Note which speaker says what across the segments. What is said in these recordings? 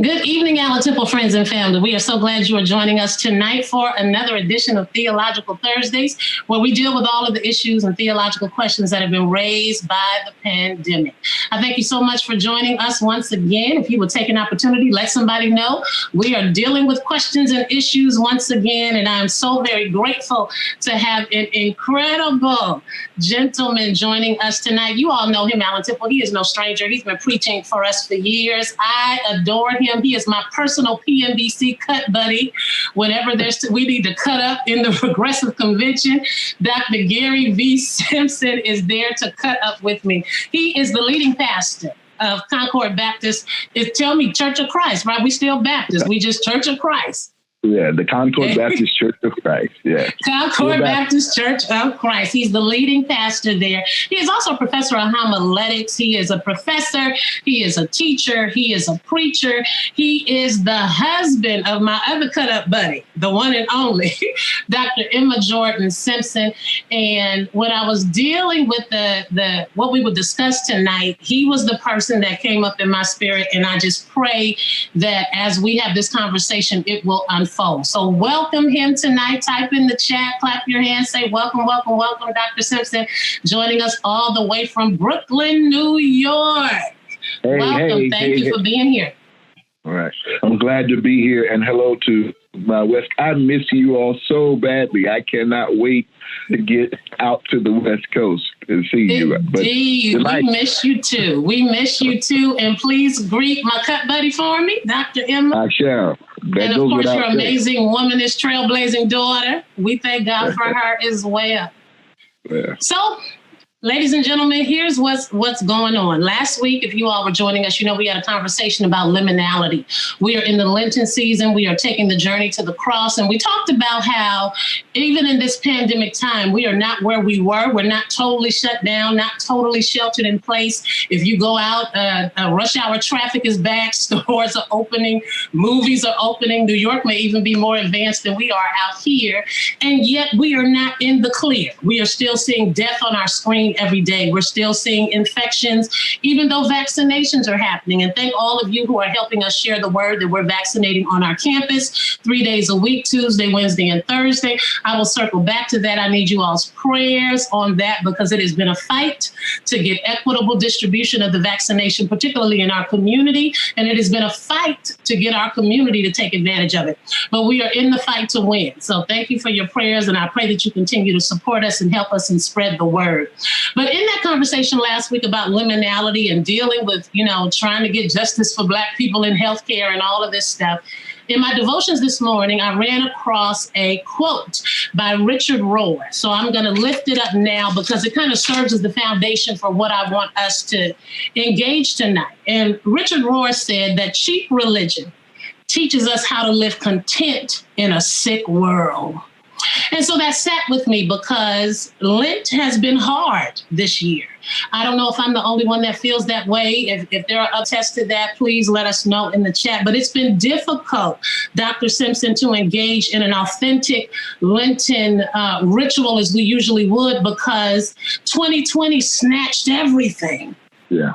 Speaker 1: Good evening, Allen Temple friends and family. We are so glad you are joining us tonight for another edition of Theological Thursdays, where we deal with all of the issues and theological questions that have been raised by the pandemic. I thank you so much for joining us once again. If you would take an opportunity, let somebody know we are dealing with questions and issues once again, and I'm so very grateful to have an incredible gentleman joining us tonight. You all know him, Allen Temple. He is no stranger. He's been preaching for us for years. I adore him. He is my personal PNBC cut buddy. Whenever we need to cut up in the Progressive Convention, Dr. Gary V. Simpson is there to cut up with me. He is the leading pastor of Concord Baptist. Tell me, Church of Christ, right? We still Baptist. We just Church of Christ.
Speaker 2: Yeah, the Concord Baptist Church of Christ. Yeah,
Speaker 1: Concord Baptist Church of Christ. He's the leading pastor there. He is also a professor of homiletics. He is a professor. He is a teacher. He is a preacher. He is the husband of my other cut-up buddy, the one and only, Dr. Emma Jordan Simpson. And when I was dealing with the what we would discuss tonight, he was the person that came up in my spirit. And I just pray that as we have this conversation, it will unfold. So welcome him tonight. Type in the chat, clap your hands, say welcome, welcome, welcome, Dr. Simpson, joining us all the way from Brooklyn, New York. Welcome. Thank you for being here.
Speaker 2: All right. I'm glad to be here. And hello to my West. I miss you all so badly. I cannot wait to get out to the West Coast and see you.
Speaker 1: Indeed. We miss you too. We miss you too. And please greet my cut buddy for me, Dr. Emma.
Speaker 2: I shall.
Speaker 1: And of course, your amazing womanish, trailblazing daughter. We thank God for her as well. Yeah. So, ladies and gentlemen, here's what's going on. Last week, if you all were joining us, we had a conversation about liminality. We are in the Lenten season. We are taking the journey to the cross. And we talked about how even in this pandemic time, we are not where we were. We're not totally shut down, not totally sheltered in place. If you go out, rush hour traffic is back. Stores are opening. Movies are opening. New York may even be more advanced than we are out here. And yet we are not in the clear. We are still seeing death on our screen every day. We're still seeing infections, even though vaccinations are happening. And thank all of you who are helping us share the word that we're vaccinating on our campus 3 days a week, Tuesday, Wednesday, and Thursday. I will circle back to that. I need you all's prayers on that because it has been a fight to get equitable distribution of the vaccination, particularly in our community. And it has been a fight to get our community to take advantage of it. But we are in the fight to win. So thank you for your prayers. And I pray that you continue to support us and help us and spread the word. But in that conversation last week about liminality and dealing with, trying to get justice for Black people in healthcare and all of this stuff, in my devotions this morning, I ran across a quote by Richard Rohr. So I'm going to lift it up now because it kind of serves as the foundation for what I want us to engage tonight. And Richard Rohr said that cheap religion teaches us how to live content in a sick world. And so that sat with me because Lent has been hard this year. I don't know if I'm the only one that feels that way. If there are attests to that, please let us know in the chat. But it's been difficult, Dr. Simpson, to engage in an authentic Lenten ritual as we usually would because 2020 snatched everything.
Speaker 2: Yeah.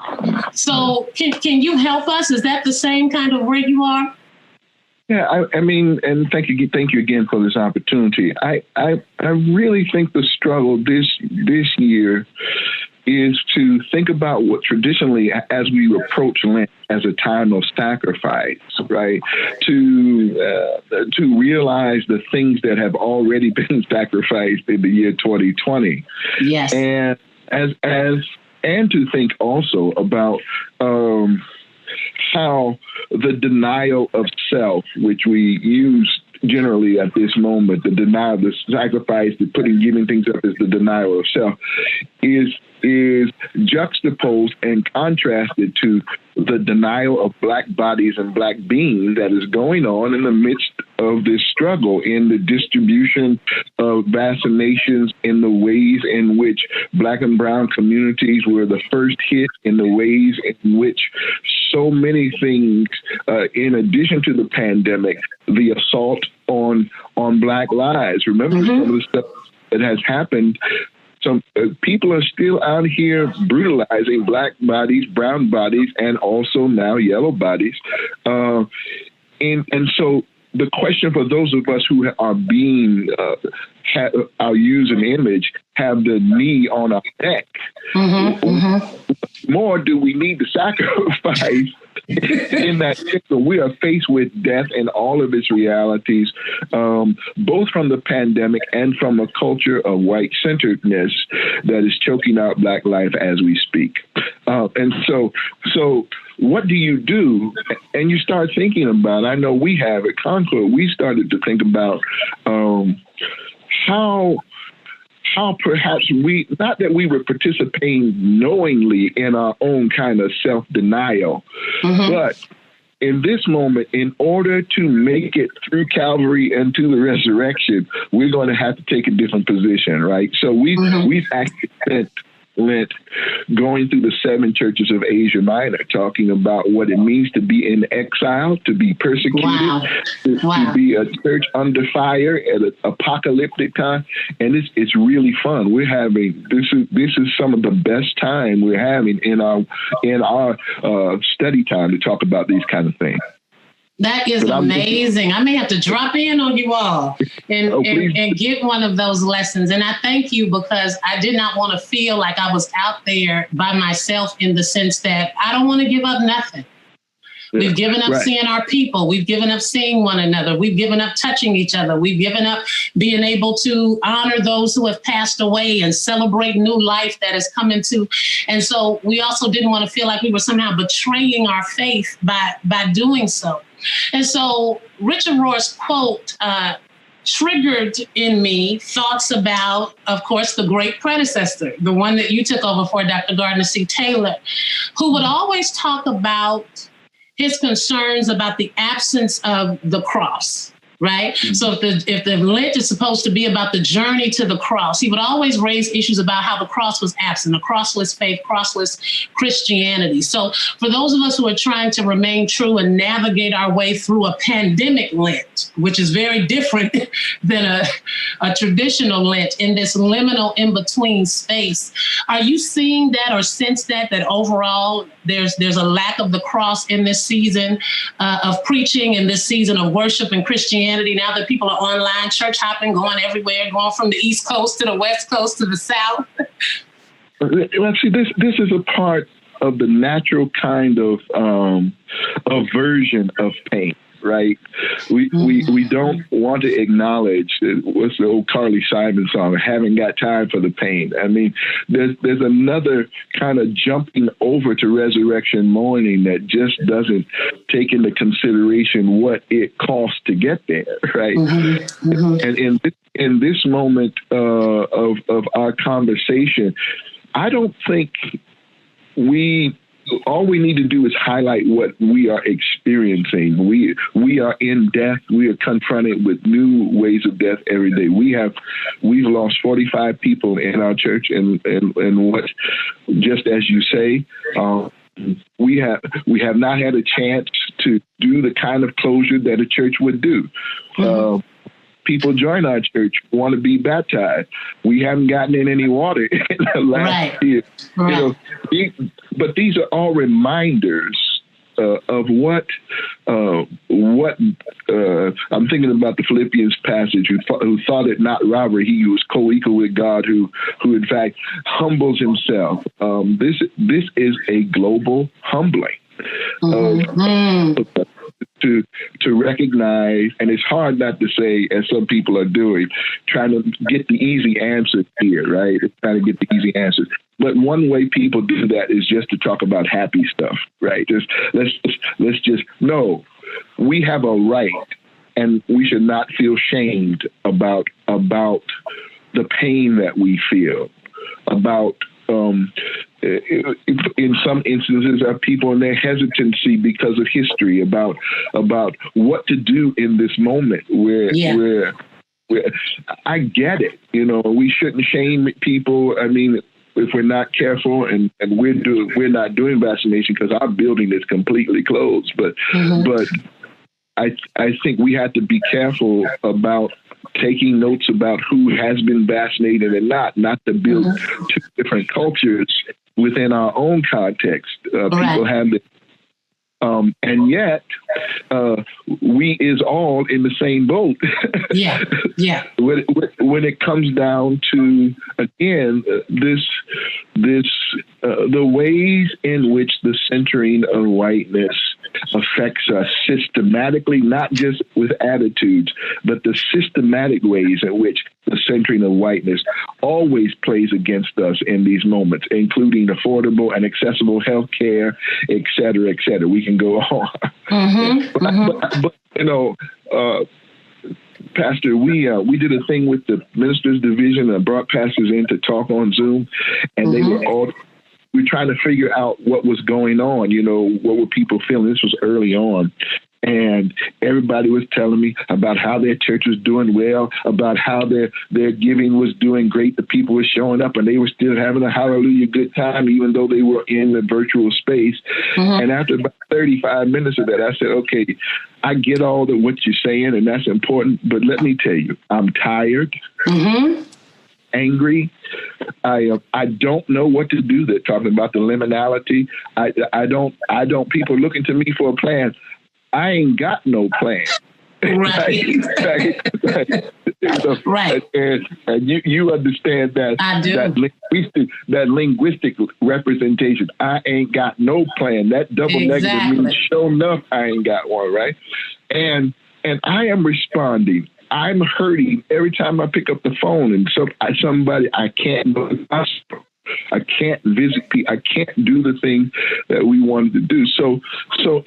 Speaker 1: So can you help us? Is that the same kind of where you are?
Speaker 2: Yeah, I mean, and thank you again for this opportunity. I really think the struggle this year is to think about what traditionally, as we approach Lent as a time of sacrifice, right? To realize the things that have already been sacrificed in the year 2020.
Speaker 1: Yes,
Speaker 2: and and to think also about how the denial of self, which we use generally at this moment, the denial, the sacrifice, the giving things up is the denial of self, is juxtaposed and contrasted to the denial of Black bodies and Black beings that is going on in the midst of this struggle in the distribution of vaccinations, in the ways in which Black and brown communities were the first hit, in the ways in which so many things, in addition to the pandemic, the assault on Black lives. Remember some of the stuff that has happened some people are still out here brutalizing black bodies, brown bodies, and also now yellow bodies. And so the question for those of us who are being, I'll use an image, have the knee on our neck, more do we need to sacrifice in that sense? We are faced with death and all of its realities, both from the pandemic and from a culture of white-centeredness that is choking out Black life as we speak. And so what do you do? And you start thinking about, I know we have at Concord, we started to think about how perhaps we, not that we were participating knowingly in our own kind of self-denial, but in this moment, in order to make it through Calvary and to the resurrection, we're going to have to take a different position, right? So we've actually spent Lent going through the 7 churches of Asia Minor, talking about what it means to be in exile, to be persecuted, to be a church under fire at an apocalyptic time, and it's really fun. We're having this is some of the best time we're having in our study time to talk about these kind of things.
Speaker 1: That is amazing. I may have to drop in on you all and get one of those lessons. And I thank you, because I did not want to feel like I was out there by myself, in the sense that I don't want to give up nothing. We've given up seeing our people. We've given up seeing one another. We've given up touching each other. We've given up being able to honor those who have passed away and celebrate new life that has come into. And so we also didn't want to feel like we were somehow betraying our faith by doing so. And so Richard Rohr's quote triggered in me thoughts about, of course, the great predecessor, the one that you took over for, Dr. Gardner C. Taylor, who would always talk about his concerns about the absence of the cross, right? So if the Lent is supposed to be about the journey to the cross, he would always raise issues about how the cross was absent, a crossless faith, crossless Christianity. So for those of us who are trying to remain true and navigate our way through a pandemic Lent, which is very different than a traditional Lent, in this liminal in-between space, are you seeing that or sense that overall there's a lack of the cross in this season of preaching, in this season of worship and Christianity, now that people are online, church hopping, going everywhere, going from the East Coast to the West Coast to the South?
Speaker 2: Well, see, this is a part of the natural kind of aversion of pain. Right, we don't want to acknowledge what's the old Carly Simon song, "Haven't got time for the pain." I mean, there's another kind of jumping over to resurrection morning that just doesn't take into consideration what it costs to get there. Right, and in this moment of our conversation, I don't think all we need to do is highlight what we are experiencing. We are in death. We are confronted with new ways of death every day. We've lost 45 people in our church, and what, just as you say, we have not had a chance to do the kind of closure that a church would do. People join our church, want to be baptized. We haven't gotten in any water in the last year. Right. But these are all reminders of what I'm thinking about the Philippians passage, who thought it not robbery, he who was co-equal with God, who in fact humbles himself. This is a global humbling. To recognize, and it's hard not to say, as some people are doing, trying to get the easy answer here, right? It's trying to get the easy answers. But one way people do that is just to talk about happy stuff, right? Let's just no. We have a right, and we should not feel shamed about the pain that we feel, about in some instances are people in their hesitancy because of history about what to do in this moment where I get it. We shouldn't shame people. I mean, if we're not careful and we're not doing vaccination because our building is completely closed, but I think we have to be careful about taking notes about who has been vaccinated and not to build two different cultures within our own context. People have this. And yet, we is all in the same boat.
Speaker 1: Yeah.
Speaker 2: When it comes down to, again, the ways in which the centering of whiteness affects us systematically, not just with attitudes, but the systematic ways in which the centering of whiteness always plays against us in these moments, including affordable and accessible health care, et cetera, et cetera. We can go on. But you know, Pastor, we did a thing with the Ministers Division and brought pastors in to talk on Zoom, and they were all, we were trying to figure out what was going on, you know, what were people feeling. This was early on. And everybody was telling me about how their church was doing well, about how their giving was doing great. The people were showing up and they were still having a hallelujah good time, even though they were in the virtual space. And after about 35 minutes of that, I said, okay, I get all of what you're saying, and that's important. But let me tell you, I'm tired. Angry. I don't know what to do. They're talking about the liminality. I don't. People looking to me for a plan. I ain't got no plan.
Speaker 1: Right.
Speaker 2: And you understand that.
Speaker 1: I do.
Speaker 2: That linguistic representation. I ain't got no plan. That double negative means sure enough I ain't got one, right? And I am responding. I'm hurting every time I pick up the phone, and somebody I can't go to the hospital. I can't visit people. I can't do the thing that we wanted to do. So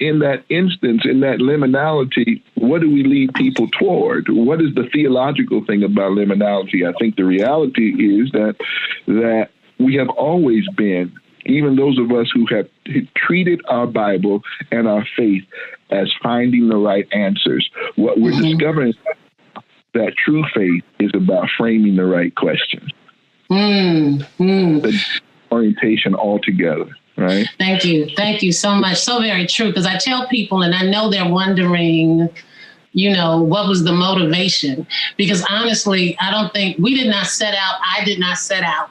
Speaker 2: in that instance, in that liminality, what do we lead people toward? What is the theological thing about liminality? I think the reality is that we have always been, even those of us who have treated our Bible and our faith as finding the right answers. What we're discovering is that true faith is about framing the right questions. The orientation altogether, right?
Speaker 1: Thank you so much. So very true. Because I tell people, and I know they're wondering, you know, what was the motivation? Because honestly, I did not set out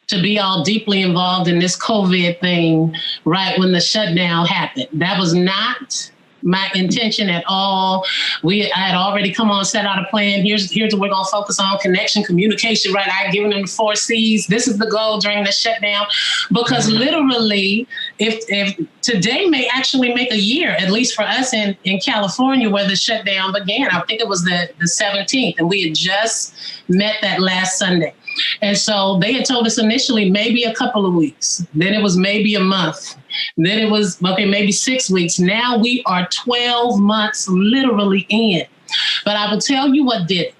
Speaker 1: to be all deeply involved in this COVID thing right when the shutdown happened. That was not my intention at all. I had already set out a plan. Here's what we're going to focus on: connection, communication, right? I had given them the 4 C's. This is the goal during the shutdown. Because literally, if today may actually make a year, at least for us in California where the shutdown began. I think it was the 17th, and we had just met that last Sunday. And so they had told us initially maybe a couple of weeks. Then it was maybe a month. Then it was, maybe 6 weeks. Now we are 12 months literally in. But I will tell you what did it.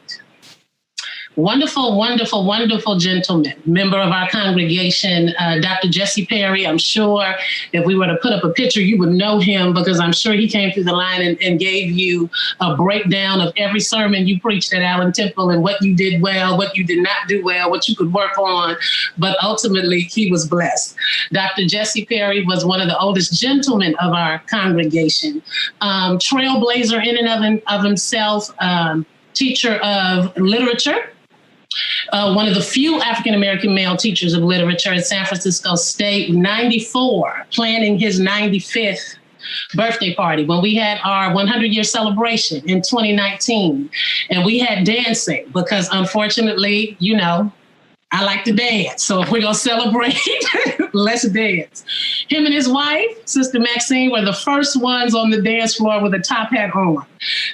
Speaker 1: Wonderful, wonderful, wonderful gentleman, member of our congregation, Dr. Jesse Perry. I'm sure if we were to put up a picture, you would know him, because I'm sure he came through the line and gave you a breakdown of every sermon you preached at Allen Temple and what you did well, what you did not do well, what you could work on. But ultimately, he was blessed. Dr. Jesse Perry was one of the oldest gentlemen of our congregation, trailblazer in and of himself, teacher of literature. One of the few African-American male teachers of literature at San Francisco State, 94, planning his 95th birthday party when we had our 100-year celebration in 2019. And we had dancing because, unfortunately, you know, I like to dance. So if we're going to celebrate, let's dance. Him and his wife, Sister Maxine, were the first ones on the dance floor with a top hat on,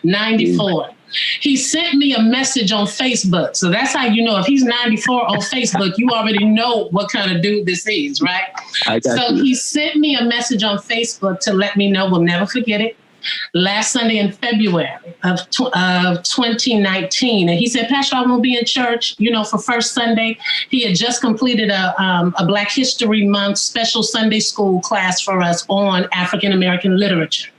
Speaker 1: 94. He sent me a message on Facebook. So that's how you know, if he's 94 on Facebook, you already know what kind of dude this is, right? He sent me a message on Facebook to let me know, we'll never forget it, last Sunday in February of 2019. And he said, Pastor, I won't be in church, you know, for First Sunday. He had just completed a Black History Month special Sunday school class for us on African-American literature.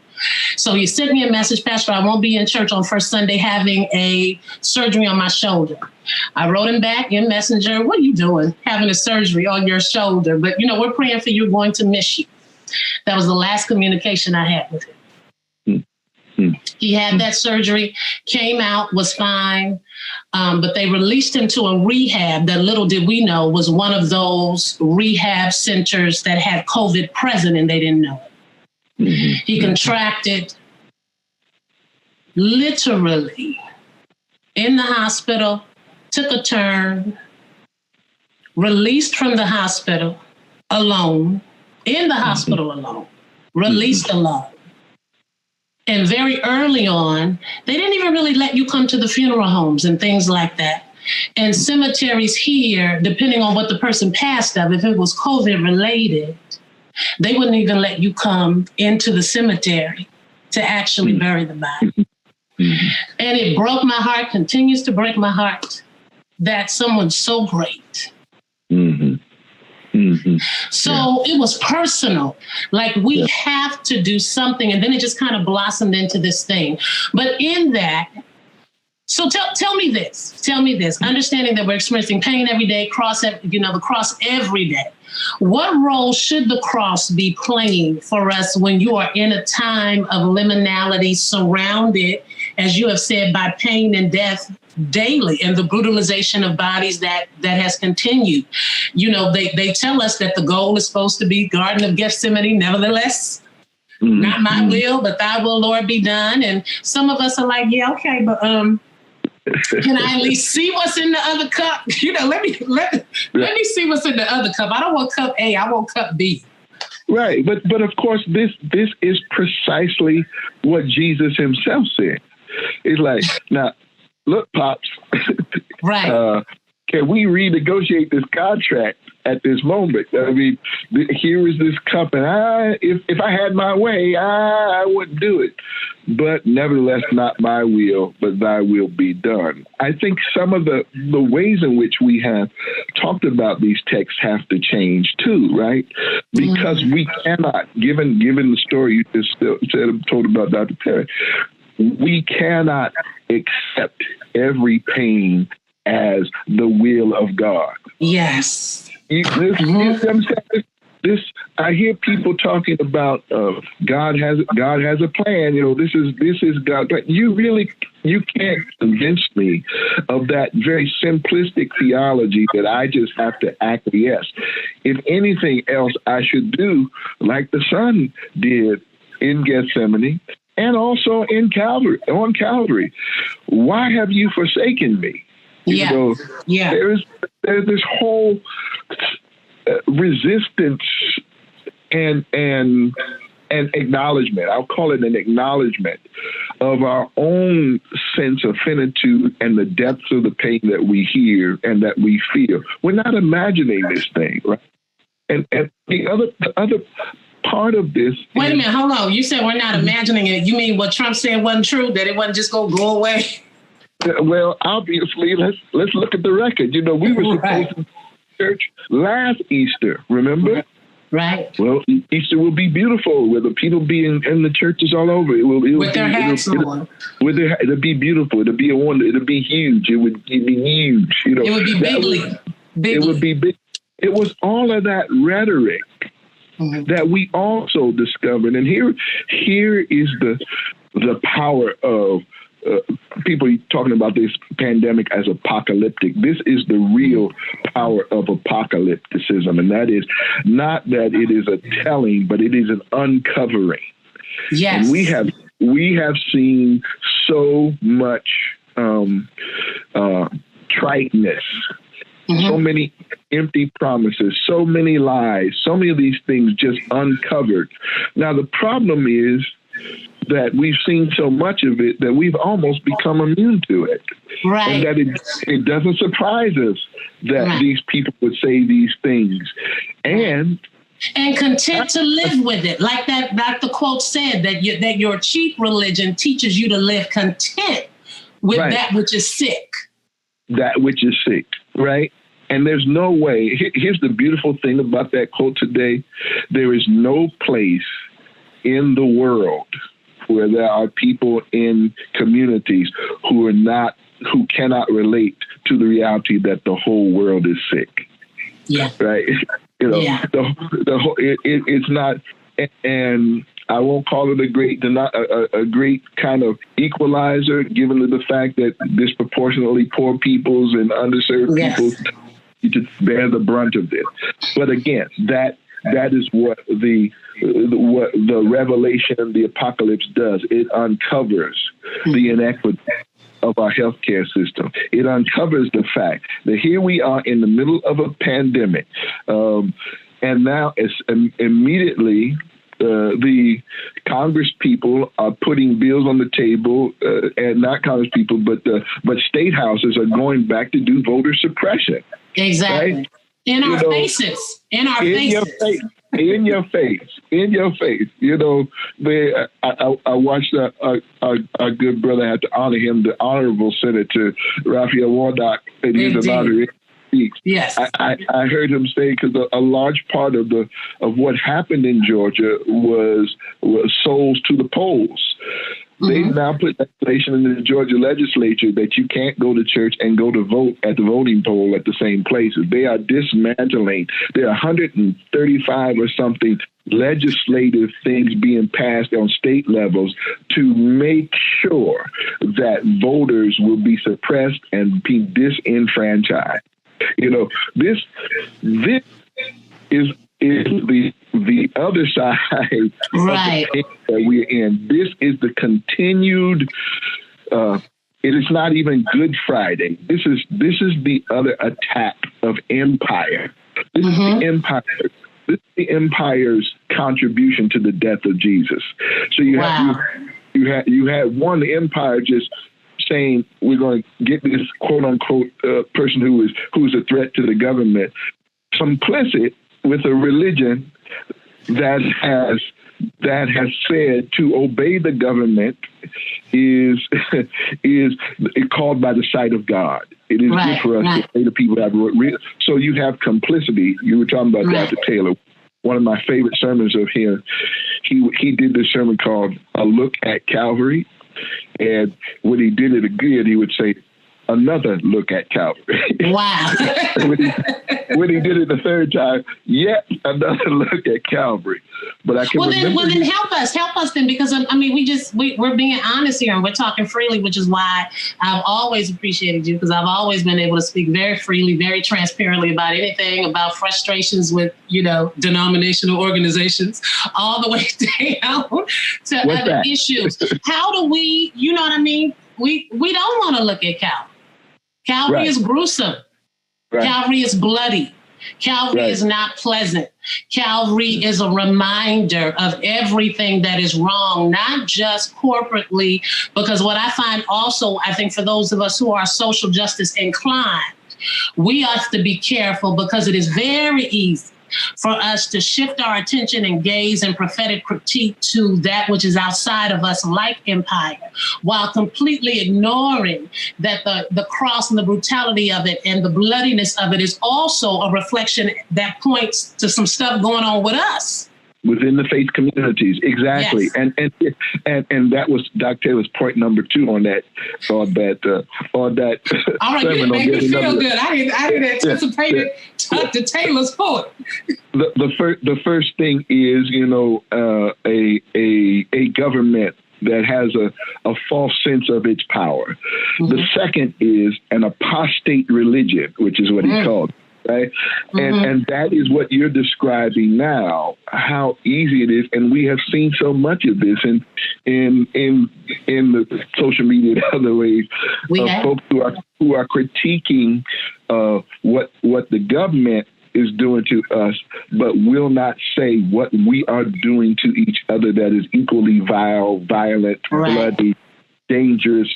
Speaker 1: So he sent me a message, Pastor, I won't be in church on First Sunday having a surgery on my shoulder. I wrote him back in Messenger, what are you doing having a surgery on your shoulder? But, you know, we're praying for you, going to miss you. That was the last communication I had with him. He had that surgery, came out, was fine. But they released him to a rehab that, little did we know, was one of those rehab centers that had COVID present and they didn't know it. He contracted literally in the hospital, took a turn, released from the hospital alone, in the hospital alone, released alone. And very early on, they didn't even really let you come to the funeral homes and things like that. And cemeteries here, depending on what the person passed of, if it was COVID related, they wouldn't even let you come into the cemetery to actually bury the body. And it broke my heart, continues to break my heart, that someone so great. So it was personal. Like, we have to do something. And then it just kind of blossomed into this thing. But in that, so tell me this, understanding that we're experiencing pain every day, the cross every day. What role should the cross be playing for us when you are in a time of liminality, surrounded, as you have said, by pain and death daily, and the brutalization of bodies that has continued? They tell us that the goal is supposed to be Garden of Gethsemane. Nevertheless, not my will, but thy will, Lord, be done. And some of us are like, yeah, okay, but can I at least see what's in the other cup? Let me see what's in the other cup. I don't want cup A, I want cup B.
Speaker 2: Right, but of course, this is precisely what Jesus himself said. It's like, now, look, Pops,
Speaker 1: right?
Speaker 2: Can we renegotiate this contract at this moment? I mean, here is this cup, and if I had my way, I wouldn't do it. But nevertheless, not my will, but thy will be done. I think some of the ways in which we have talked about these texts have to change too, right? Because we cannot, given the story you just told about Dr. Perry, we cannot accept every pain as the will of God.
Speaker 1: Yes.
Speaker 2: I hear people talking about God has a plan. This is God. But you can't convince me of that very simplistic theology that I just have to acquiesce. If anything else, I should do like the Son did in Gethsemane and also on Calvary. Why have you forsaken me? There's this whole resistance and acknowledgement. I'll call it an acknowledgement of our own sense of finitude and the depths of the pain that we hear and that we feel. We're not imagining this thing, right? And the other part of this.
Speaker 1: Wait a minute, hold on. You said we're not imagining it. You mean what Trump said wasn't true? That it wasn't just go away?
Speaker 2: Well, obviously, let's look at the record. We were supposed to church last Easter, remember?
Speaker 1: Right.
Speaker 2: Well, Easter will be beautiful with the people being in the churches all over.
Speaker 1: With their hats on.
Speaker 2: It'll be beautiful. It'll be a wonder. It'll be huge. It would be huge.
Speaker 1: It would be bigly.
Speaker 2: It would be big. It was all of that rhetoric that we also discovered. And here is the power of people talking about this pandemic as apocalyptic. This is the real power of apocalypticism. And that is not that it is a telling, but it is an uncovering.
Speaker 1: Yes.
Speaker 2: And we have seen so much triteness, so many empty promises, so many lies, so many of these things just uncovered. Now, the problem is that we've seen so much of it that we've almost become immune to it.
Speaker 1: Right.
Speaker 2: And that it doesn't surprise us that these people would say these things. And
Speaker 1: content to live with it. Like the quote said, that your cheap religion teaches you to live content with that which is sick.
Speaker 2: That which is sick, right? And there's no way. Here's the beautiful thing about that quote today. There is no place in the world where there are people in communities who cannot relate to the reality that the whole world is sick. Yeah. Right. The whole, it's not. And I won't call it a great kind of equalizer, given the fact that disproportionately poor peoples and underserved peoples need to bear the brunt of this. But again, that is what the revelation, the apocalypse does. It uncovers the inequity of our healthcare system. It uncovers the fact that here we are in the middle of a pandemic, and now it's immediately the Congress people are putting bills on the table, and not Congress people, but state houses are going back to do voter suppression.
Speaker 1: Exactly. Right? In our faces. In your face. You know, I watched our good brother, I have to honor him, the Honorable Senator Raphael Warnock, and he's an honorary. Yes,
Speaker 2: I heard him say, because a large part of what happened in Georgia was souls to the polls. They've now put legislation in the Georgia legislature that you can't go to church and go to vote at the voting poll at the same places. They are dismantling. There are 135 or something legislative things being passed on state levels to make sure that voters will be suppressed and be disenfranchised. You know, this is the other side
Speaker 1: right.
Speaker 2: of the that we're in. This is the continued. It is not even Good Friday. This is the other attack of empire. This is the empire. This is the empire's contribution to the death of Jesus. So you had one empire just saying we're going to get this quote unquote person who's a threat to the government, complicit with a religion that has said to obey the government is called by the sight of God. It is good for us to obey the people that have. So you have complicity. You were talking about Dr. Taylor. One of my favorite sermons of his. He did this sermon called "A Look at Calvary," and when he did it again, he would say, "Another look at Calvary."
Speaker 1: Wow.
Speaker 2: when he did it the third time, yet another look at Calvary. But I can remember.
Speaker 1: Well, then help us then, because I mean, we're being honest here and we're talking freely, which is why I've always appreciated you, because I've always been able to speak very freely, very transparently about anything, about frustrations with, denominational organizations, all the way down to other issues. How do we, you know what I mean? We don't want to look at Calvary. Calvary is gruesome. Right. Calvary is bloody. Calvary is not pleasant. Calvary is a reminder of everything that is wrong, not just corporately, because what I find also, I think for those of us who are social justice inclined, we have to be careful, because it is very easy for us to shift our attention and gaze and prophetic critique to that which is outside of us, like empire, while completely ignoring that the cross and the brutality of it and the bloodiness of it is also a reflection that points to some stuff going on with us.
Speaker 2: Within the faith communities, exactly, yes. and that was Dr. Taylor's point number 2 on that. All right,
Speaker 1: you make me feel good. I didn't anticipate Dr. Taylor's point.
Speaker 2: The first thing is, a government that has a false sense of its power. Mm-hmm. The second is an apostate religion, which is what he called it. Right. Mm-hmm. And that is what you're describing now, how easy it is. And we have seen so much of this in the social media and other ways of folks who are critiquing what the government is doing to us, but will not say what we are doing to each other that is equally vile, violent, bloody, dangerous,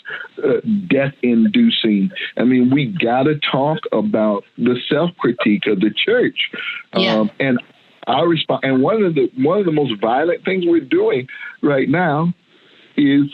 Speaker 2: death-inducing. I mean, we got to talk about the self-critique of the church, and our response. And one of the most violent things we're doing right now is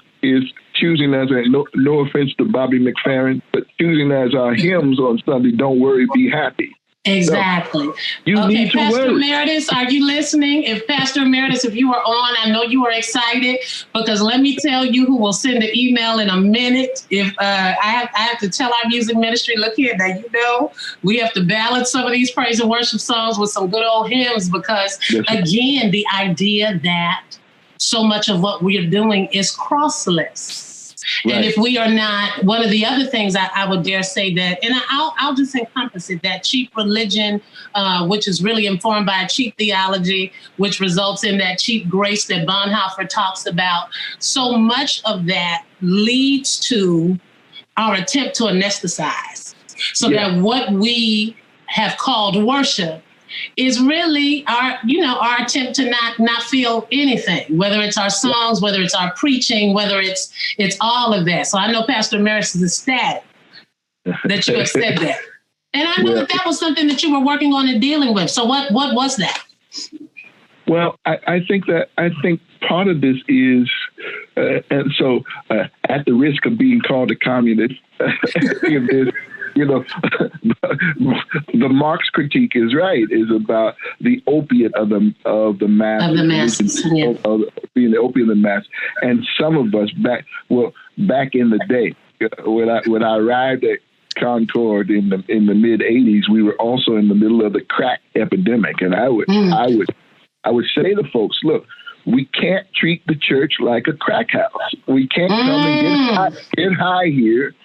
Speaker 2: choosing as no offense to Bobby McFerrin, but choosing as our hymns on Sunday. Don't worry, be happy.
Speaker 1: Exactly.
Speaker 2: So you need to
Speaker 1: Pastor
Speaker 2: worry.
Speaker 1: Emeritus, are you listening? Pastor Emeritus, if you are on, I know you are excited, because let me tell you who will send an email in a minute. If I have to tell our music ministry, look here, now we have to balance some of these praise and worship songs with some good old hymns, because again, the idea that so much of what we are doing is crossless. Right. And if we are not, one of the other things I would dare say that, and I'll just encompass it, that cheap religion, which is really informed by a cheap theology, which results in that cheap grace that Bonhoeffer talks about. So much of that leads to our attempt to anesthetize, so that what we have called worship is really our attempt to not feel anything, whether it's our songs, whether it's our preaching, whether it's all of that. So I know Pastor Emeritus is ecstatic that you have said that. And I know that was something that you were working on and dealing with. So what was that?
Speaker 2: Well, I think part of this is, and so at the risk of being called a communist, the Marx critique is right, is about the opiate of the masses. Of the masses, being the opiate of the masses. And some of us back in the day, when I arrived at Concord in the mid '80s, we were also in the middle of the crack epidemic, and I would say to folks, look, we can't treat the church like a crack house. We can't come and get high here,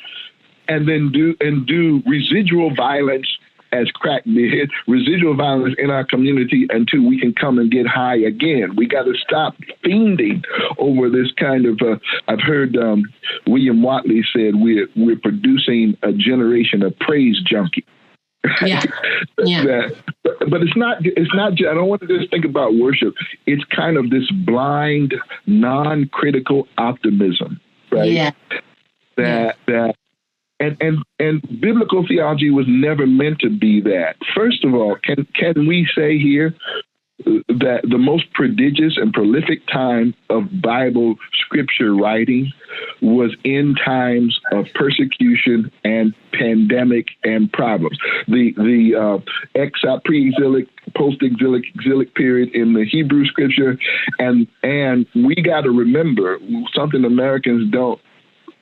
Speaker 2: and then do residual violence as crack did, residual violence in our community until we can come and get high again. We got to stop fiending over this kind of, I've heard William Watley said we're producing a generation of praise junkie. Yeah. But it's not, I don't want to just think about worship. It's kind of this blind, non-critical optimism, right? Yeah. And biblical theology was never meant to be that. First of all, can we say here that the most prodigious and prolific time of Bible scripture writing was in times of persecution and pandemic and problems? The pre-exilic, post-exilic, exilic period in the Hebrew scripture, and we got to remember something Americans don't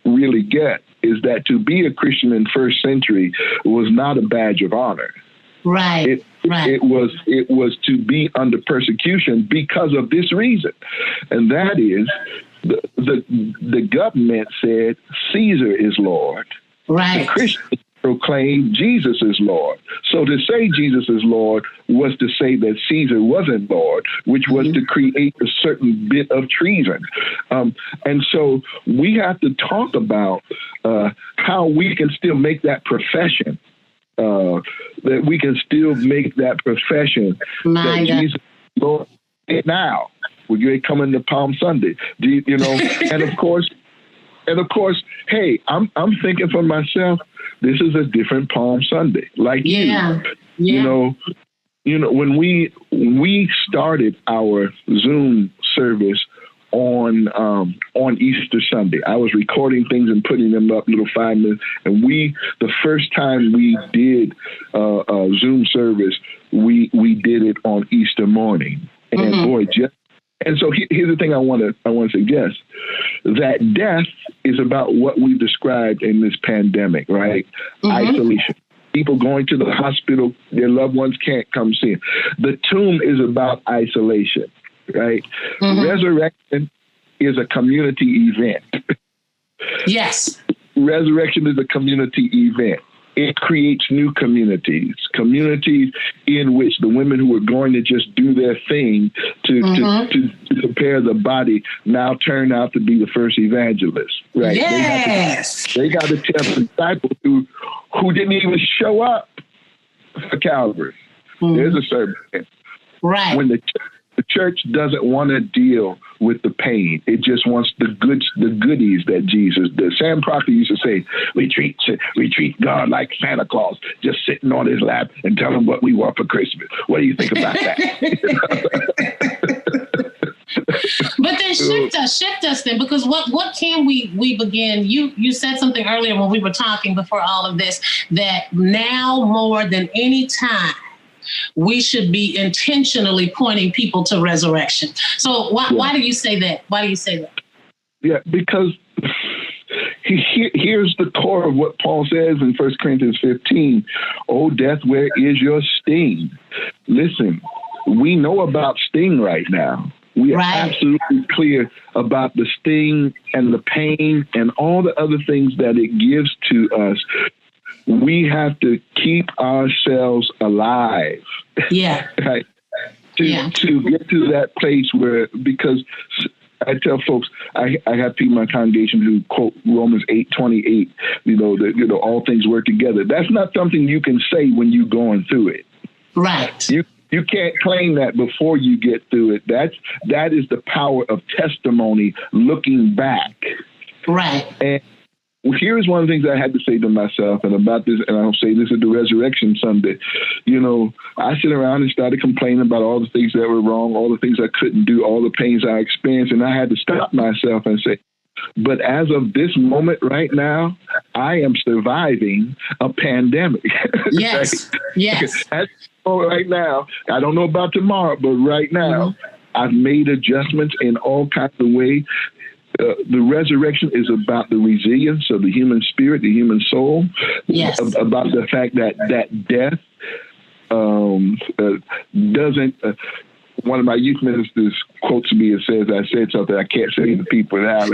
Speaker 2: really get, is that to be a Christian in first century was not a badge of honor.
Speaker 1: Right.
Speaker 2: It was to be under persecution because of this reason, and that is the government said Caesar is Lord.
Speaker 1: Right.
Speaker 2: The Christians proclaimed Jesus is Lord. So to say Jesus is Lord was to say that Caesar wasn't Lord, which was to create a certain bit of treason. And so we have to talk about how we can still make that profession. That we can still make that profession that Jesus is Lord now. We're coming to Palm Sunday, and of course, hey, I'm thinking for myself, this is a different Palm Sunday. Like when we started our Zoom service on Easter Sunday, I was recording things and putting them up, little 5 minutes. And the first time we did a Zoom service, we did it on Easter morning. And boy, and so here's the thing I want to suggest, that death is about what we've described in this pandemic, right? Isolation. People going to the hospital, their loved ones can't come see them. The tomb is about isolation, right? Resurrection is a community event.
Speaker 1: Yes.
Speaker 2: Resurrection is a community event. It creates new communities in which the women who were going to just do their thing to prepare the body now turn out to be the first evangelists, right?
Speaker 1: Yes.
Speaker 2: They got to tell the disciples who didn't even show up for Calvary. There's a sermon.
Speaker 1: Right.
Speaker 2: When the church doesn't want to deal with the pain. It just wants the goodies that Jesus did. Sam Proctor used to say, we treat God like Santa Claus, just sitting on his lap and tell him what we want for Christmas. What do you think about that?
Speaker 1: But then shift us then, because what can we begin? You said something earlier when we were talking before all of this, that now more than any time, we should be intentionally pointing people to resurrection. So why do you say that? Why do you say that?
Speaker 2: Yeah, because here's the core of what Paul says in 1 Corinthians 15. Oh, death, where is your sting? Listen, we know about sting right now. We are absolutely clear about the sting and the pain and all the other things that it gives to us. We have to keep ourselves alive.
Speaker 1: Yeah.
Speaker 2: Right? To get to that place where, because I tell folks, I have people in my congregation who quote Romans 8:28, that all things work together. That's not something you can say when you're going through it.
Speaker 1: Right.
Speaker 2: You can't claim that before you get through it. That is the power of testimony, looking back.
Speaker 1: Right.
Speaker 2: And here's one of the things I had to say to myself, and about this, and I'll say this at the Resurrection Sunday. I sit around and started complaining about all the things that were wrong, all the things I couldn't do, all the pains I experienced, and I had to stop myself and say, but as of this moment right now, I am surviving a pandemic.
Speaker 1: Yes,
Speaker 2: right?
Speaker 1: Yes.
Speaker 2: Right now, I don't know about tomorrow, but right now, I've made adjustments in all kinds of ways. The resurrection is about the resilience of the human spirit, the human soul.
Speaker 1: Yes.
Speaker 2: About the fact that death doesn't. One of my youth ministers quotes me and says, "I said something I can't say to people now."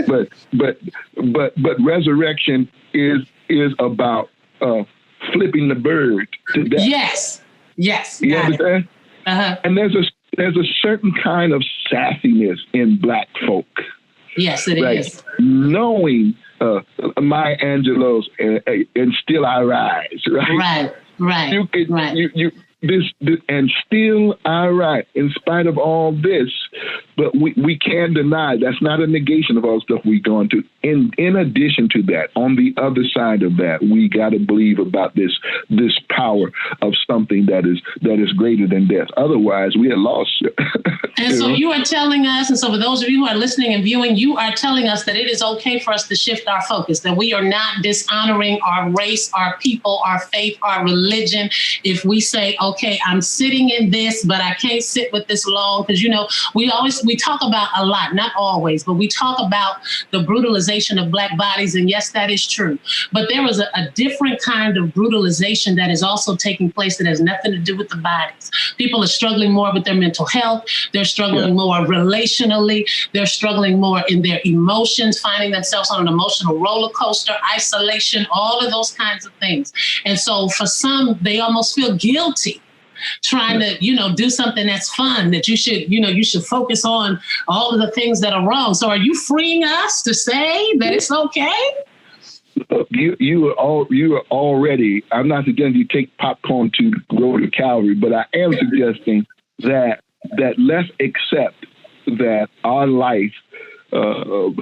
Speaker 2: But resurrection is about flipping the bird to death.
Speaker 1: Yes.
Speaker 2: You understand? And there's a certain kind of sassiness in Black folk.
Speaker 1: Yes, it is.
Speaker 2: Knowing Maya Angelou's and still I rise, right?
Speaker 1: Right.
Speaker 2: And still I rise in spite of all this, but we can't deny that's not a negation of all the stuff we're going to. In addition to that, on the other side of that, we got to believe about this power of something that is greater than death. Otherwise, we are lost.
Speaker 1: And so you are telling us, and so for those of you who are listening and viewing, you are telling us that it is okay for us to shift our focus, that we are not dishonoring our race, our people, our faith, our religion. If we say, okay, I'm sitting in this, but I can't sit with this long, because, we talk about a lot, not always, but we talk about the brutalization of Black bodies. And yes, that is true. But there is a different kind of brutalization that is also taking place that has nothing to do with the bodies. People are struggling more with their mental health. They're struggling more relationally. They're struggling more in their emotions, finding themselves on an emotional roller coaster, isolation, all of those kinds of things. And so for some, they almost feel guilty trying to, do something that's fun, that you should focus on all of the things that are wrong. So are you freeing us to say that it's okay?
Speaker 2: You are already, I'm not suggesting you take popcorn to go to Calvary, but I am suggesting that let's accept that our life, I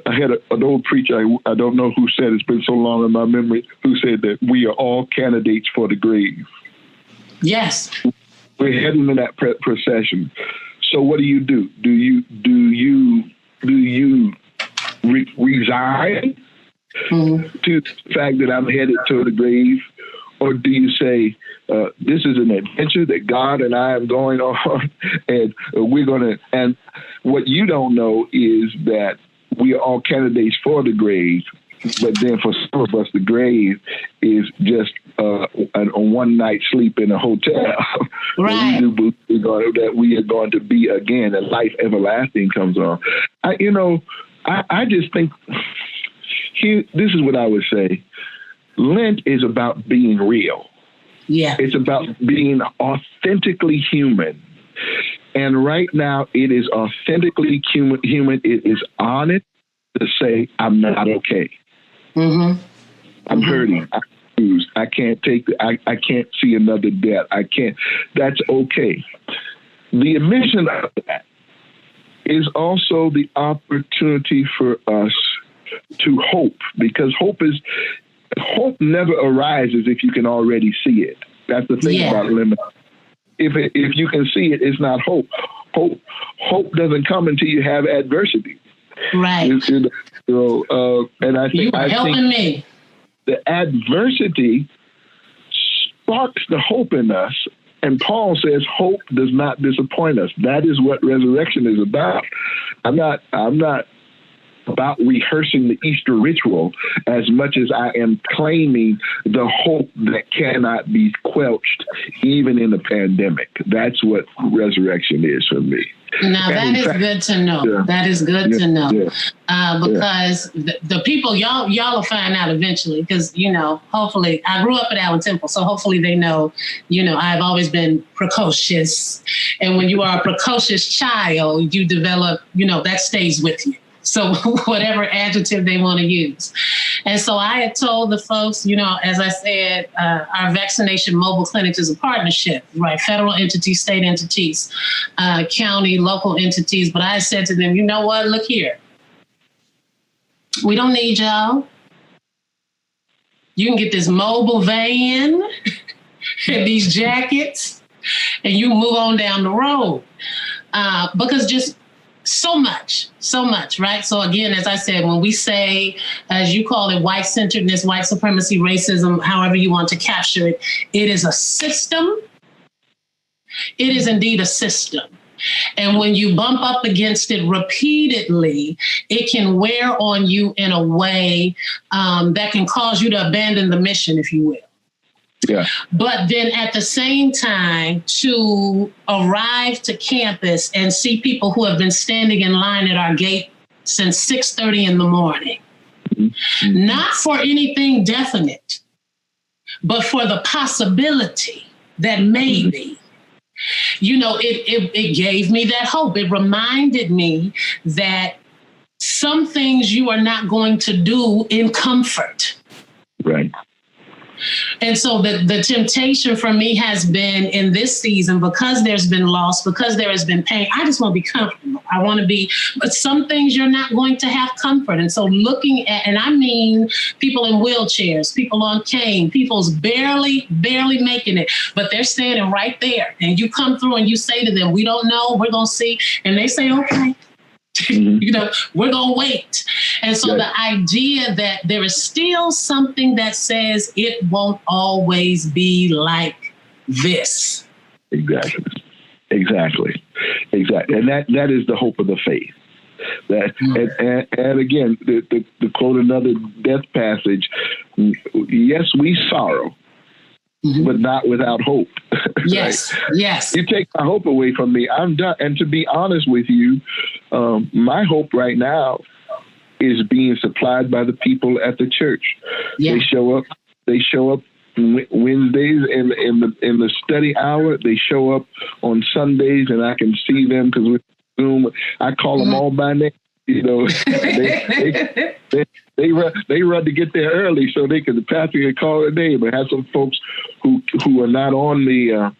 Speaker 2: had an old preacher, I don't know who said, it's been so long in my memory, who said that we are all candidates for the grave. Yes. We're heading in that procession. So what do? Do you resign to the fact that I'm headed to the grave? Or do you say, this is an adventure that God and I am going on, and we're going to, and what you don't know is that we are all candidates for the grave, but then for some of us, the grave is just a one night sleep in a hotel. Right. We do believe that we are going to be again, and life everlasting comes on. I just think this is what I would say. Lent is about being real. Yeah. It's about being authentically human. And right now it is authentically human. It is honest to say, I'm not okay. Mm-hmm. I'm hurting. I'm confused. I can't take I can't see another death. I can't. That's okay. The admission of that is also the opportunity for us to hope, because hope never arises if you can already see it. That's the thing about limit. If you can see it, it's not hope. Hope doesn't come until you have adversity. Right. And I think you are helping me. The adversity sparks the hope in us. And Paul says hope does not disappoint us. That is what resurrection is about. I'm not about rehearsing the Easter ritual as much as I am claiming the hope that cannot be quelched even in a pandemic. That's what resurrection is for me.
Speaker 1: Now, that is good to know. Yeah. That is good to know. Yeah. Because the people, y'all will find out eventually because, hopefully, I grew up at Allen Temple, so hopefully they know, I've always been precocious. And when you are a precocious child, you develop, that stays with you. So whatever adjective they want to use. And so I had told the folks, as I said, our vaccination mobile clinics is a partnership, right? Federal entities, state entities, county, local entities. But I said to them, you know what? Look here. We don't need y'all. You can get this mobile van and these jackets and you move on down the road. Because just so much, right? So again, as I said, when we say, as you call it, white-centeredness, white supremacy, racism, however you want to capture it, it is a system. It is indeed a system. And when you bump up against it repeatedly, it can wear on you in a way that can cause you to abandon the mission, if you will. Yeah. But then at the same time, to arrive to campus and see people who have been standing in line at our gate since 6:30 in the morning, not for anything definite, but for the possibility that maybe, it gave me that hope. It reminded me that some things you are not going to do in comfort. Right. And so the temptation for me has been in this season, because there's been loss, because there has been pain, I just want to be comfortable. I want to be, but some things you're not going to have comfort. And so looking at, and I mean people in wheelchairs, people on cane, people's barely making it, but they're standing right there. And you come through and you say to them, we don't know, we're going to see. And they say, okay. We're going to wait. And so the idea that there is still something that says it won't always be like this. Exactly. And that is the hope of the faith. And again, to quote another death passage, yes, we sorrow, but not without hope. Yes, right? Yes. You take my hope away from me, I'm done. And to be honest with you, my hope right now is being supplied by the people at the church. Yeah. They show up Wednesdays in the study hour. They show up on Sundays, and I can see them because with Zoom, I call them all by name. They run to get there early so the pastor can call their name. But have some folks who are not on the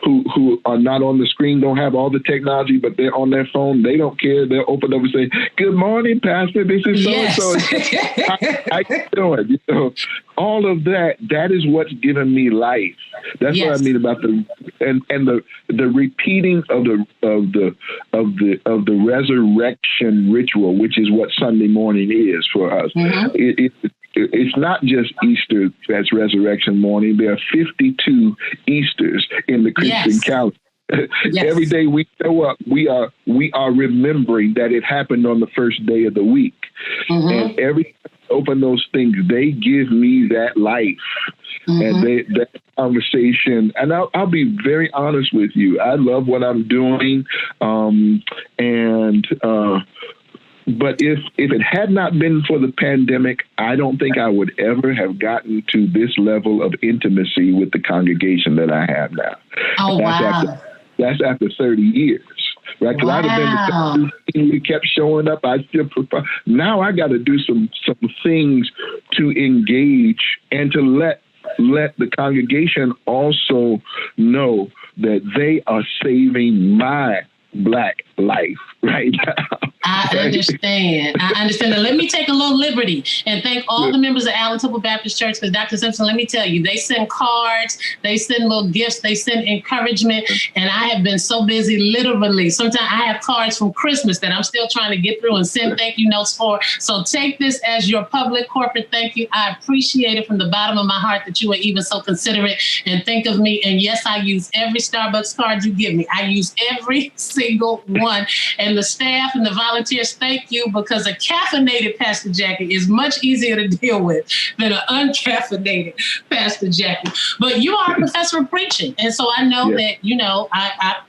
Speaker 1: who are not on the screen, don't have all the technology, but they're on their phone. They don't care. They'll open up and say, "Good morning, Pastor. This is so and so. How you doing?" All of that. That is what's given me life. That's what I mean about the repeating of the resurrection ritual, which is what Sunday morning is for us. It's not just Easter that's resurrection morning. There are 52 Easters in the Christian calendar. Every day we show up, we are remembering that it happened on the first day of the week. And every time I open those things, they give me that life. And that conversation, and I'll be very honest with you. I love what I'm doing, but if it had not been for the pandemic, I don't think I would ever have gotten to this level of intimacy with the congregation that I have now. Oh, wow. That's after 30 years, right? Because I'd have been we kept showing up. I still prefer. Now I got to do some things to engage and to let the congregation also know that they are saving my Black life right now. I understand. And let me take a little liberty and thank all the members of Allen Temple Baptist Church, because Dr. Simpson, let me tell you, they send cards, they send little gifts, they send encouragement, and I have been so busy, literally. Sometimes I have cards from Christmas that I'm still trying to get through and send thank you notes for. So take this as your public corporate thank you. I appreciate it from the bottom of my heart that you are even so considerate and think of me. And yes, I use every Starbucks card you give me. I use every single one. And the staff and the volunteers volunteers, thank you, because a caffeinated Pastor Jackie is much easier to deal with than an uncaffeinated Pastor Jackie. But you are a professor of preaching. And so I know that,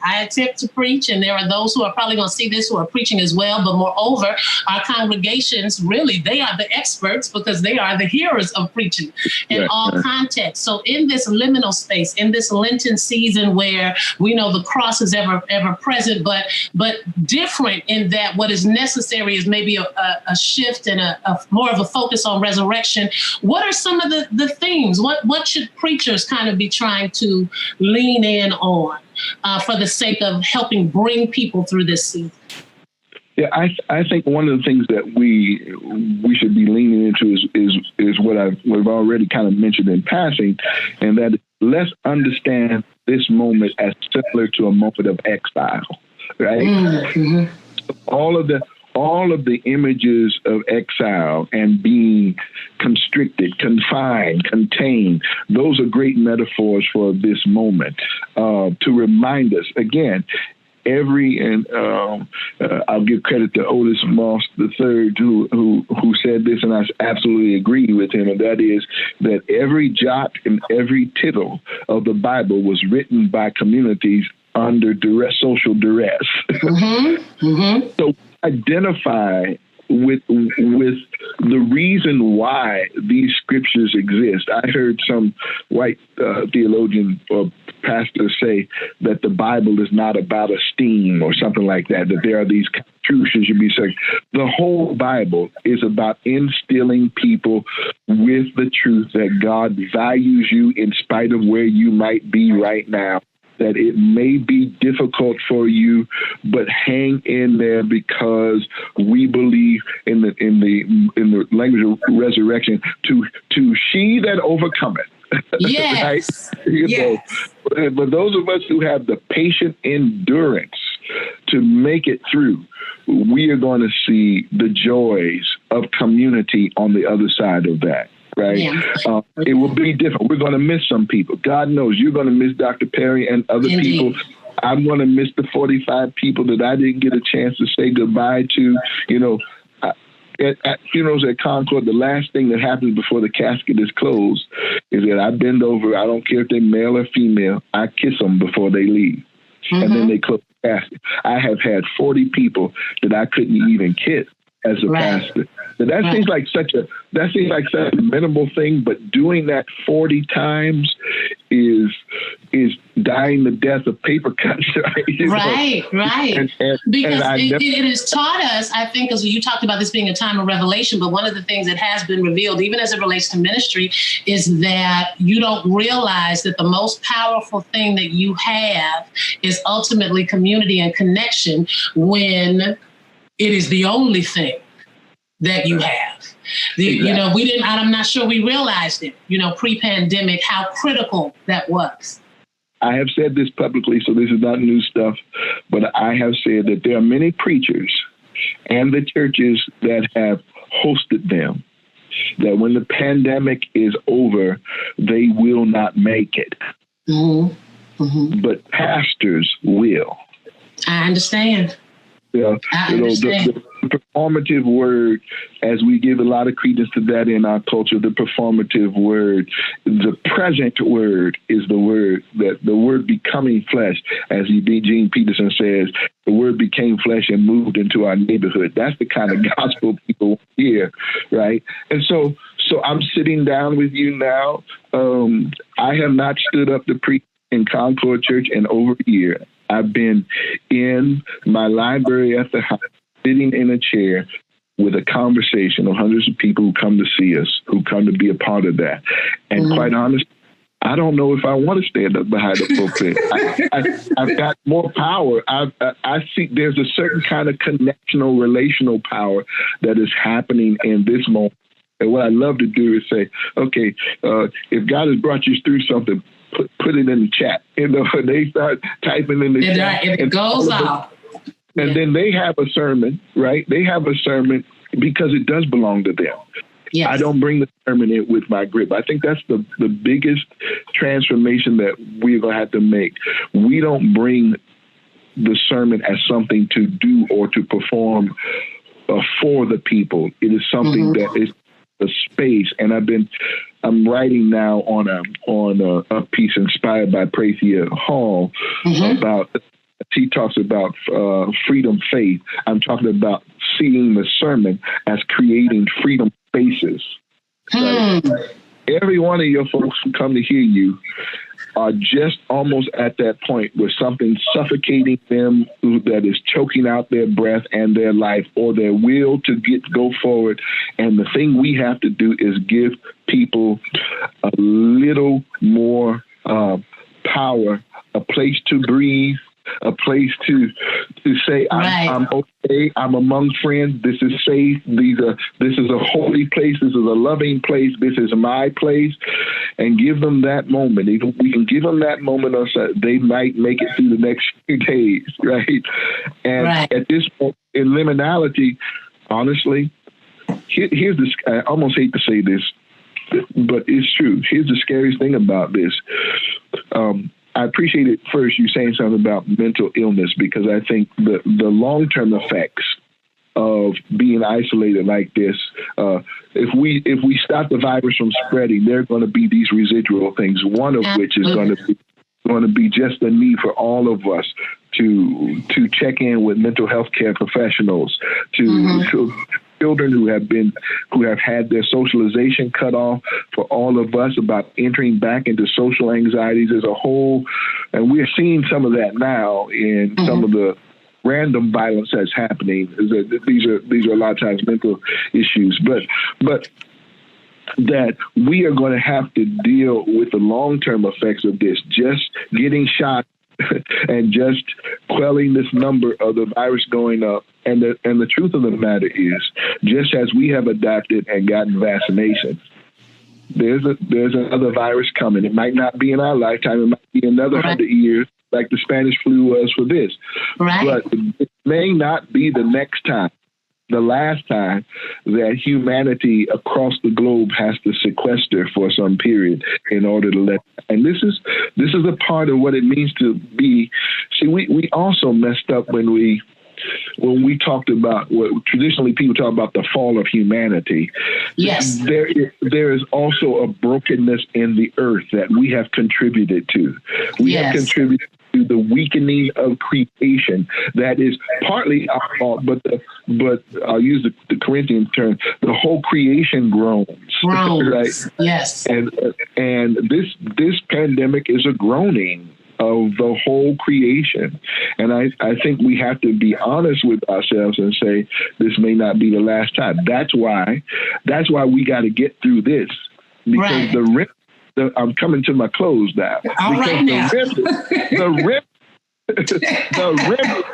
Speaker 1: I attempt to preach, and there are those who are probably going to see this who are preaching as well. But moreover, our congregations, really, they are the experts because they are the hearers of preaching in all contexts. So in this liminal space, in this Lenten season where we know the cross is ever present, but different in that what is necessary is maybe a shift and a more of a focus on resurrection. What are some of the themes? What should preachers kind of be trying to lean in on for the sake of helping bring people through this season?
Speaker 2: Yeah, I think one of the things that we should be leaning into is what we've already kind of mentioned in passing, and that let's understand this moment as similar to a moment of exile, right? Mm-hmm. All of the images of exile and being constricted, confined, contained, those are great metaphors for this moment to remind us again. I'll give credit to Otis Moss III, who said this, and I absolutely agree with him, and that is that every jot and every tittle of the Bible was written by communities under social duress. Mm-hmm. Mm-hmm. So identify with the reason why these scriptures exist. I heard some white theologian or pastor say that the Bible is not about esteem or something like that, that there are these truths that should be said. The whole Bible is about instilling people with the truth that God values you in spite of where you might be right now, that it may be difficult for you, but hang in there because we believe in the language of resurrection to she that overcometh.
Speaker 1: Yes.
Speaker 2: Right? Yes. But those of us who have the patient endurance to make it through, we are going to see the joys of community on the other side of that. Right. Yeah. It will be different. We're going to miss some people. God knows you're going to miss Dr. Perry and other people. I'm going to miss the 45 people that I didn't get a chance to say goodbye to. At funerals at Concord, the last thing that happens before the casket is closed is that I bend over. I don't care if they're male or female. I kiss them before they leave. Mm-hmm. And then they close the casket. I have had 40 people that I couldn't even kiss as a pastor. So that seems like such a minimal thing, but doing that 40 times is dying the death of paper cuts. Right?
Speaker 1: Right. Because it has taught us, I think, as you talked about this being a time of revelation, but one of the things that has been revealed, even as it relates to ministry, is that you don't realize that the most powerful thing that you have is ultimately community and connection when it is the only thing that you have. Exactly. I'm not sure we realized it, pre-pandemic, how critical that was.
Speaker 2: I have said this publicly, so this is not new stuff, but I have said that there are many preachers and the churches that have hosted them, that when the pandemic is over, they will not make it. Mm-hmm. Mm-hmm. But pastors will.
Speaker 1: I understand.
Speaker 2: The performative word, as we give a lot of credence to that in our culture, the performative word, the present word is the word, that the word becoming flesh, as Eugene Peterson says, the word became flesh and moved into our neighborhood. That's the kind of gospel people hear, right? And so I'm sitting down with you now. I have not stood up to preach in Concord Church in over a year. I've been in my library at the house, sitting in a chair with a conversation of hundreds of people who come to see us, who come to be a part of that. And quite honestly, I don't know if I want to stand up behind the pulpit. I've got more power. I see there's a certain kind of connectional, relational power that is happening in this moment. And what I love to do is say, okay, if God has brought you through something, put it in the chat. They start typing in the chat.
Speaker 1: It goes out.
Speaker 2: And then they have a sermon, right? They have a sermon because it does belong to them. Yes. I don't bring the sermon in with my grip. I think that's the biggest transformation that we're going to have to make. We don't bring the sermon as something to do or to perform for the people. It is something that is a space. And I'm writing now on a piece inspired by Prathia Hall about. He talks about freedom faith. I'm talking about seeing the sermon as creating freedom spaces. Right? Every one of your folks who come to hear you are just almost at that point where something's suffocating them, that is choking out their breath and their life or their will to go forward. And the thing we have to do is give people a little more power, a place to breathe, a place to say, I'm okay, I'm among friends, this is safe, this is a holy place, this is a loving place, this is my place, and give them that moment. We can give them that moment, they might make it through the next few days, right? And at this point, in liminality, honestly, here's this, I almost hate to say this, but it's true. Here's the scariest thing about this. I appreciate it first, you saying something about mental illness, because I think the long-term effects of being isolated like this, if we stop the virus from spreading, there are going to be these residual things, one of which is going to be just the need for all of us to check in with mental health care professionals, to children who have had their socialization cut off, for all of us about entering back into social anxieties as a whole. And we're seeing some of that now in some of the random violence that's happening. These are a lot of times mental issues, but that we are going to have to deal with the long-term effects of this. Just getting shot and just quelling this number of the virus going up. And the truth of the matter is, just as we have adapted and gotten vaccinations, there's another virus coming. It might not be in our lifetime. It might be another 100 years, like the Spanish flu was for this. But it may not be the last time that humanity across the globe has to sequester for some period in order to let. And this is a part of what it means to be. See, we also messed up when we talked about what traditionally people talk about the fall of humanity. Yes, there is also a brokenness in the earth that we have contributed to. We have contributed to the weakening of creation. That is partly our fault, but I'll use the Corinthian term, the whole creation groans. Right?
Speaker 1: Yes.
Speaker 2: And this pandemic is a groaning of the whole creation. And I think we have to be honest with ourselves and say, this may not be the last time. That's why we got to get through this, because I'm coming to my close now.
Speaker 1: All right now.
Speaker 2: The remnant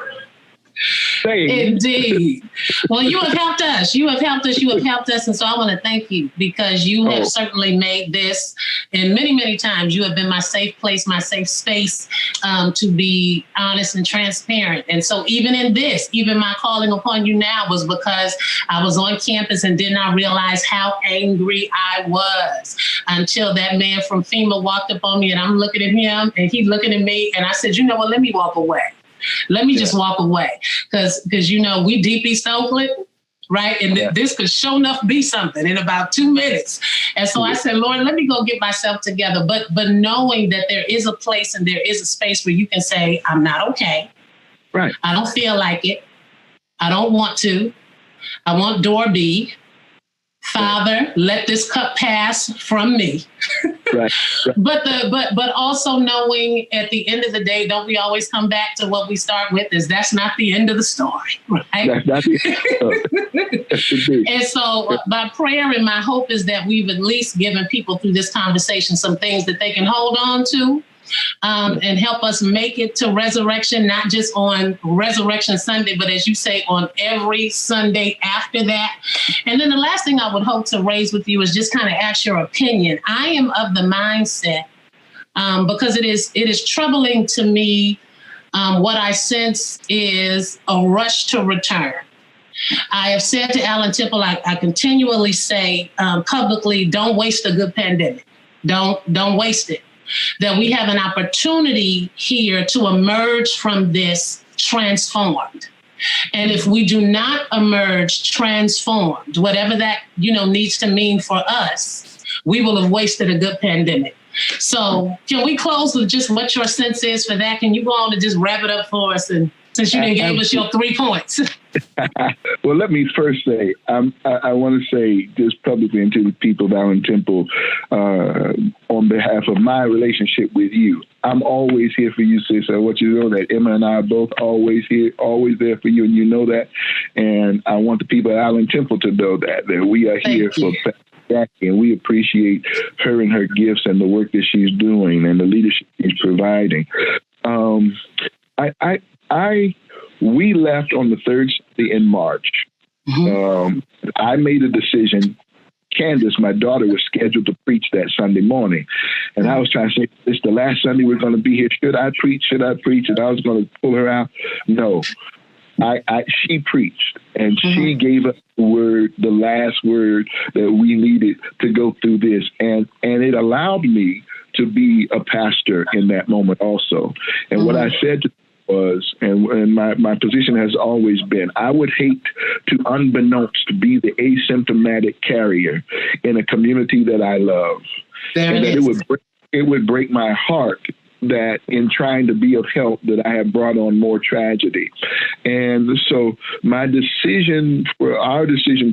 Speaker 1: Indeed. Well, you have helped us. And so I want to thank you, because you have certainly made this, and many, many times you have been my safe place, my safe space, to be honest and transparent. And so even in this, even my calling upon you now was because I was on campus and did not realize how angry I was until that man from FEMA walked up on me, and I'm looking at him and he's looking at me, and I said, you know what, let me walk away. Let me just walk away, because we deep East Oakland, right? And this could sure enough be something in about 2 minutes. And so I said, Lord, let me go get myself together. But knowing that there is a place and there is a space where you can say, I'm not okay.
Speaker 2: Right.
Speaker 1: I don't feel like it. I don't want to. I want door B. Father, let this cup pass from me. Right. But also knowing at the end of the day, don't we always come back to what we start with, is that's not the end of the story, right? That's not the end. Yes, and so my prayer and my hope is that we've at least given people through this conversation some things that they can hold on to. And help us make it to resurrection, not just on Resurrection Sunday, but as you say, on every Sunday after that. And then the last thing I would hope to raise with you is just kind of ask your opinion. I am of the mindset, because it is troubling to me, what I sense is a rush to return. I have said to Alan Tipple, I continually say publicly, don't waste a good pandemic. Don't waste it. That we have an opportunity here to emerge from this transformed. And if we do not emerge transformed, whatever that, needs to mean for us, we will have wasted a good pandemic. So can we close with just what your sense is for that? Can you go on and just wrap it up for us? And since you didn't gave us your 3 points.
Speaker 2: Well, let me first say, I want to say just publicly and to the people of Allen Temple, on behalf of my relationship with you, I'm always here for you, sis. I want you to know that Emma and I are both always here, always there for you, and you know that. And I want the people at Allen Temple to know that we are here for Jackie, and we appreciate her and her gifts and the work that she's doing and the leadership she's providing. We left on the third Sunday in March. I made a decision. Candace, my daughter, was scheduled to preach that Sunday morning. And I was trying to say, it's the last Sunday we're going to be here. Should I preach? And I was going to pull her out. No, she preached, and she gave us the last word that we needed to go through this. And it allowed me to be a pastor in that moment also. And what I said to was, and my position has always been, I would hate to, unbeknownst, be the asymptomatic carrier in a community that I love. It would break my heart that in trying to be of help that I have brought on more tragedy. And so our decision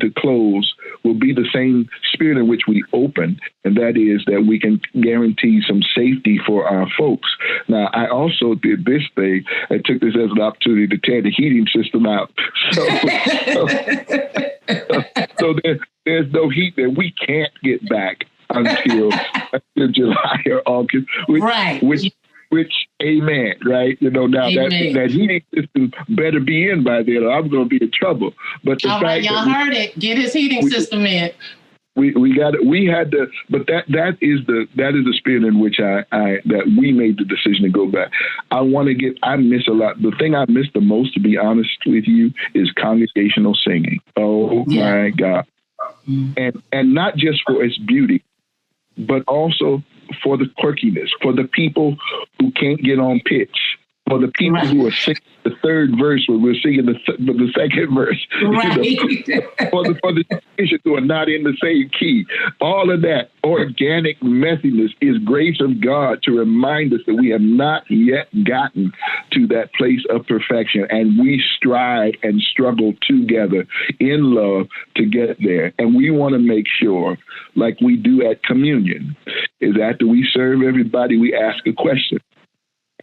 Speaker 2: to close will be the same spirit in which we open, and that is that we can guarantee some safety for our folks. Now, I also did this thing. I took this as an opportunity to tear the heating system out. So there's no heat that we can't get back until July or August, which amen, right? Now that heating system better be in by then, or I'm going to be in trouble. But the
Speaker 1: all right, y'all heard it. Get his heating system in.
Speaker 2: We got it. We had to, but that is the spirit in which that we made the decision to go back. I miss a lot. The thing I miss the most, to be honest with you, is congregational singing. Oh my God. And not just for its beauty, but also for the quirkiness, for the people who can't get on pitch, for the people who are singing the third verse when we're singing the second verse, for the musicians who are not in the same key. All of that organic messiness is grace of God to remind us that we have not yet gotten to that place of perfection, and we strive and struggle together in love to get there. And we want to make sure, like we do at communion, is after we serve everybody, we ask a question.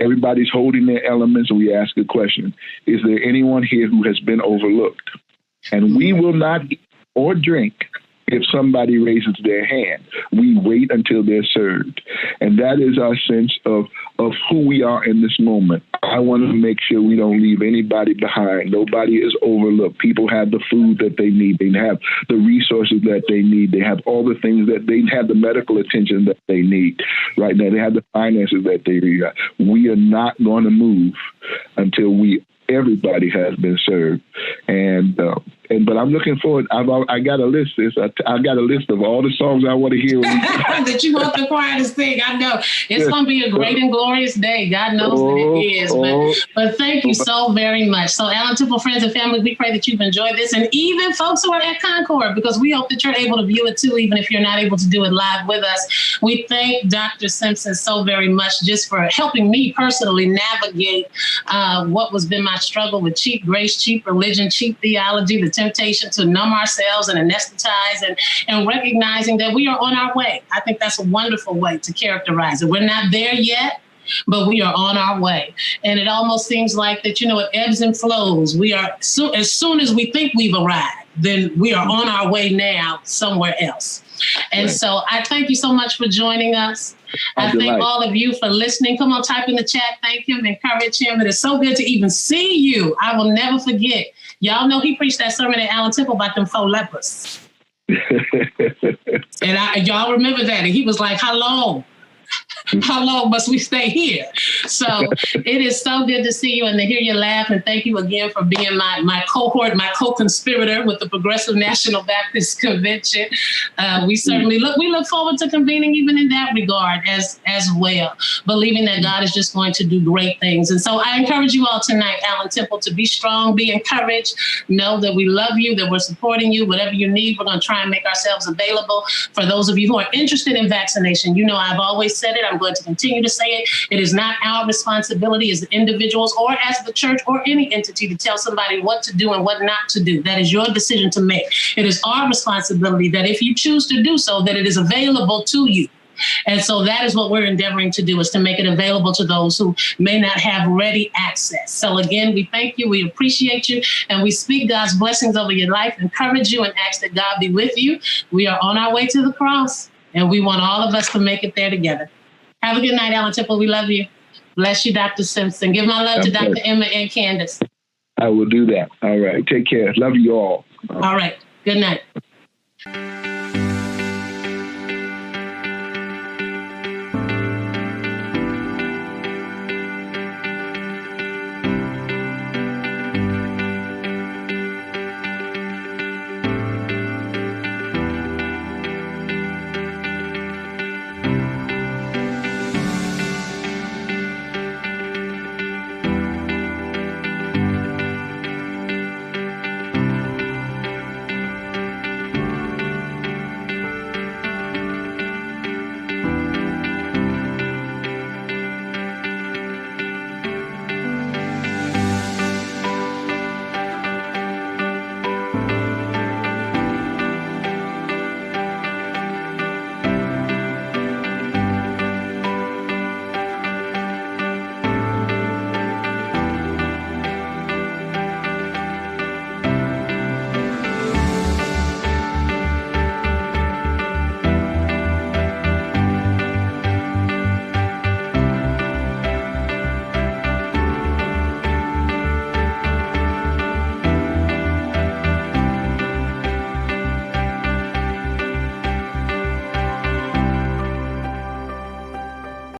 Speaker 2: Everybody's holding their elements, and we ask a question. Is there anyone here who has been overlooked? And we will not eat or drink if somebody raises their hand. We wait until they're served. And that is our sense of who we are in this moment. I want to make sure we don't leave anybody behind. Nobody is overlooked. People have the food that they need. They have the resources that they need. They have all the things that they have, the medical attention that they need right now. They have the finances that they need. We are not going to move until everybody has been served. But I'm looking forward. I got a list. I got a list of all the songs I want to hear.
Speaker 1: That you want the choir to sing. I know it's going to be a great and glorious day. God knows that it is. But thank you so very much. So, Allen Temple friends and family, we pray that you've enjoyed this, and even folks who are at Concord, because we hope that you're able to view it too, even if you're not able to do it live with us. We thank Dr. Simpson so very much just for helping me personally navigate what was been my struggle with cheap grace, cheap religion, cheap theology, the temptation to numb ourselves and anesthetize, and recognizing that we are on our way. I think that's a wonderful way to characterize it. We're not there yet, but we are on our way. And it almost seems like that, it ebbs and flows. We are, as soon as we think we've arrived, then we are on our way now somewhere else. And so I thank you so much for joining us. I thank all of you for listening. Come on, type in the chat. Thank him, encourage him. It is so good to even see you. I will never forget. Y'all know he preached that sermon at Allen Temple about them 4 lepers. And y'all remember that. And he was like, how long? how long must we stay here? So it is so good to see you and to hear you laugh. And thank you again for being my cohort, my co-conspirator with the Progressive National Baptist Convention. We certainly look forward to convening even in that regard as well, believing that God is just going to do great things. And so I encourage you all tonight, Allen Temple, to be strong, be encouraged, know that we love you, that we're supporting you, whatever you need. We're going to try and make ourselves available for those of you who are interested in vaccination. You know, I've always said it. I'm going to continue to say it. It is not our responsibility as individuals or as the church or any entity to tell somebody what to do and what not to do. That is your decision to make. It is our responsibility that if you choose to do so, that it is available to you. And so that is what we're endeavoring to do, is to make it available to those who may not have ready access. So again, we thank you, we appreciate you, and we speak God's blessings over your life, encourage you, and ask that God be with you. We are on our way to the cross, and we want all of us to make it there together. Have a good night, Allen Temple. We love you. Bless you, Dr. Simpson. Give my love to Dr. Emma and Candace.
Speaker 2: I will do that. All right. Take care. Love you all.
Speaker 1: All right. Good night.